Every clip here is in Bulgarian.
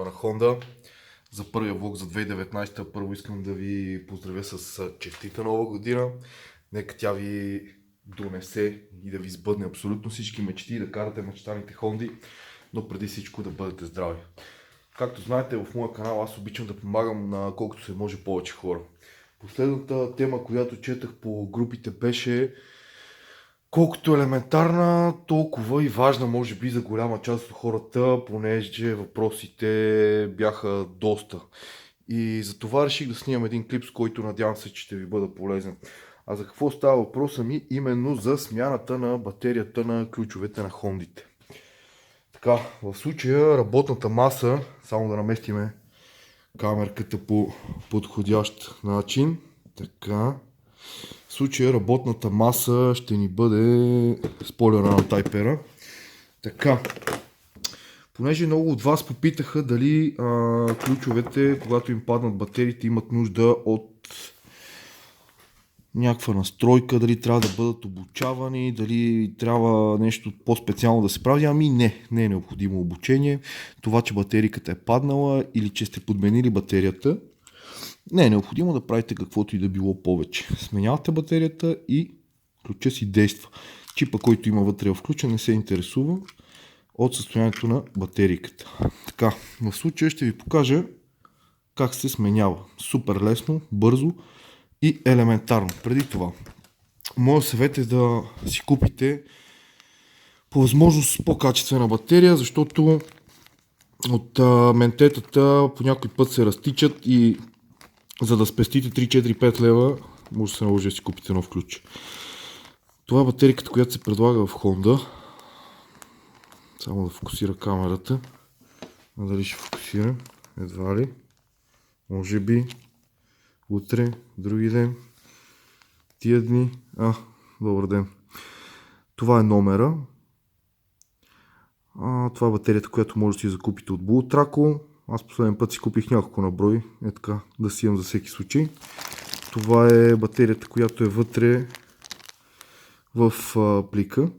На Honda за първия влог за 2019. Първо искам да ви поздравя с честита нова година. Нека тя ви донесе и да ви сбъдне абсолютно всички мечти и да карате мечтаните Хонди, но преди всичко да бъдете здрави. Както знаете, в моя канал аз обичам да помагам на колкото се може повече хора. Последната тема, която четах по групите, беше колкото елементарна, толкова и важна, може би, за голяма част от хората, понеже въпросите бяха доста. И за това реших да снимам един клип, с който надявам се, че ще ви бъда полезен. А за какво става въпроса ми? Именно за смяната на батерията на ключовете на хондите. Така, в случая работната маса, само да наместиме камерката по подходящ начин. Така. В случая работната маса ще ни бъде спойлера на тайпера. Така, понеже много от вас попитаха дали ключовете, когато им паднат батериите, имат нужда от някаква настройка, дали трябва да бъдат обучавани, дали трябва нещо по-специално да се прави. Ами не е необходимо обучение. Това, че батериката е паднала или че сте подменили батерията, не е необходимо да правите каквото и да било повече. Сменявате батерията и ключа си действа. Чипа, който има вътре включен, не се интересува от състоянието на батериката. Така, в случая ще ви покажа как се сменява. Супер лесно, бързо и елементарно. Преди това, моят съвет е да си купите по възможност по-качествена батерия, защото от ментетата по някой път се разтичат и за да спестите 3-4-5 лева, може да се наложи да си купите нов ключ. Това е батериката, която се предлага в Honda. Само да фокусира камерата. А дали ще фокусира? Едва ли. Може би. Утре, други ден. Тия дни. Добър ден. Това е номера. Това е батерията, която може да си закупите от Булtraco. Аз последен път си купих няколко на брой. Е така, да си имам за всеки случай. Това е батерията, която е вътре в плика.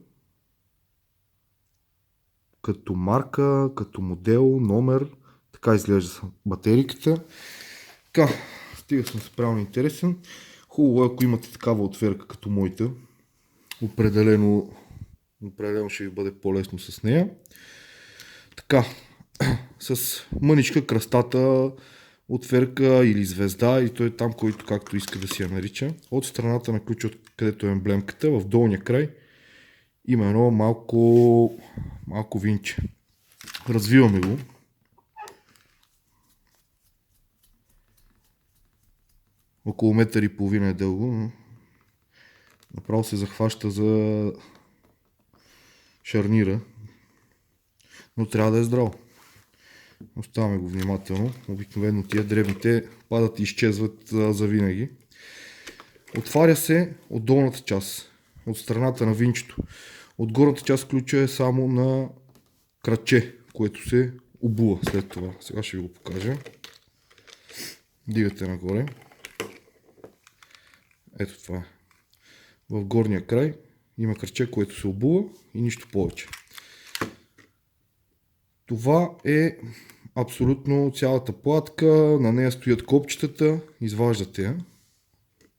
Като марка, като модел, номер. Така изглежда батериката. Така, стига съм се правил интересен. Хубаво е, ако имате такава отверка като моята. Определено ще ви бъде по-лесно с нея. Така, с мъничка кръстата, отверка или звезда, и той е там, който както иска да си я нарича. От страната на ключа, където е емблемката, в долния край има едно малко винче. Развиваме го. Около метър и половина е дълго. Направо се захваща за шарнира. Но трябва да е здраво. Оставяме го внимателно. Обикновено тия дребните падат и изчезват завинаги. Отваря се от долната част, от страната на винчето. От горната част ключа е само на краче, което се обува след това. Сега ще ви го покажа. Дигате нагоре. Ето това е. В горния край има краче, което се обува и нищо повече. Това е абсолютно цялата платка. На нея стоят копчетата. Изваждате я.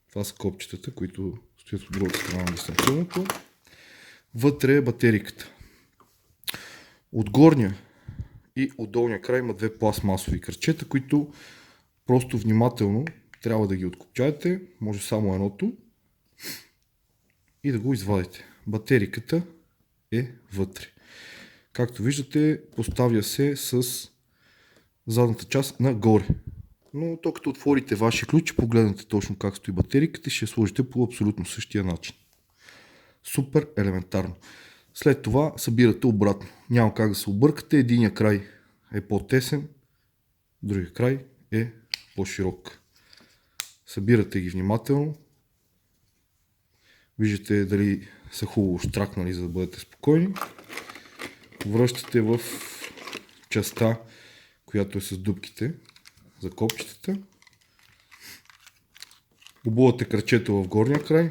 Това са копчетата, които стоят от другата страна на дистанционното. Вътре е батериката. От горния и от долния край има две пластмасови кръчета, които просто внимателно трябва да ги откопчаете. Може само едното. И да го извадите. Батериката е вътре. Както виждате, поставя се с задната част нагоре. Но то като отворите вашия ключ, погледнете точно как стои батериката, ще я сложите по абсолютно същия начин. Супер елементарно. След това събирате обратно. Няма как да се объркате. Единия край е по-тесен, другия край е по-широк. Събирате ги внимателно. Виждате дали са хубаво щракнали, за да бъдете спокойни. Връщате в частта, която е с дупките за копчетата. Обувате крачето в горния край.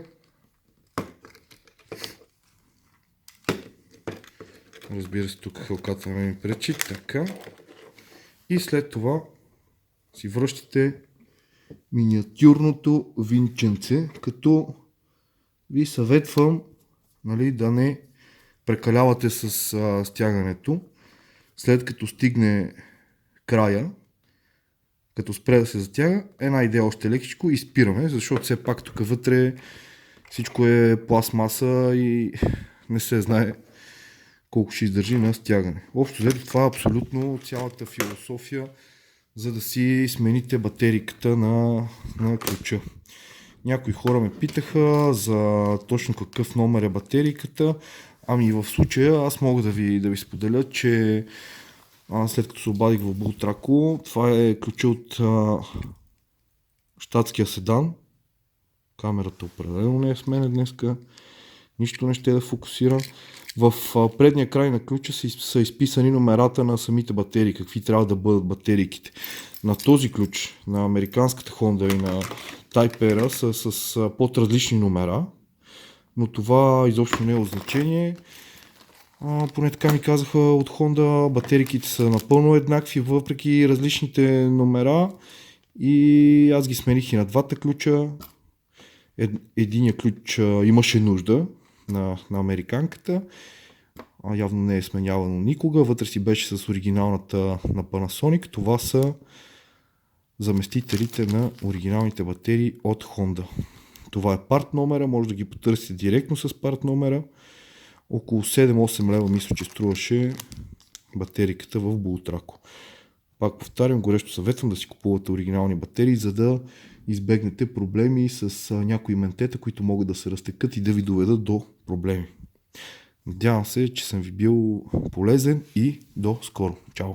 Разбира се, тук хълката на ми пречи. Така. И след това си връщате миниатюрното винченце, като ви съветвам, нали, да не прекалявате с стягането. След като стигне края, като спре да се затяга, една идея още лекичко и спираме, защото все пак тук вътре всичко е пластмаса и не се знае колко ще издържи на стягане. Общо взето това е абсолютно цялата философия, за да си смените батериката на ключа. Някои хора ме питаха за точно какъв номер е батериката. Ами в случая аз мога да ви споделя, че след като се обадих в Бултрако, това е ключа от щатския седан. Камерата определено не е с мен днеска. Нищо не ще да фокусирам. В предния край на ключа са изписани номерата на самите батерии, какви трябва да бъдат батерийките. На този ключ, на американската Honda и на Type R са с по-различни номера, но това изобщо не е от значение. Поне така ми казаха от Honda, батерийките са напълно еднакви, въпреки различните номера, и аз ги смених и на двата ключа. Единия ключ имаше нужда на американката, явно не е сменявано никога, вътре си беше с оригиналната на Panasonic. Това са заместителите на оригиналните батерии от Honda. Това е парт номера, може да ги потърсите директно с парт номера. Около 7-8 лева мисля, че струваше батериката в Бултрако. Пак повтарям, горещо съветвам да си купувате оригинални батерии, за да избегнете проблеми с някои ментета, които могат да се разтекат и да ви доведат до проблеми. Надявам се, че съм ви бил полезен и до скоро. Чао!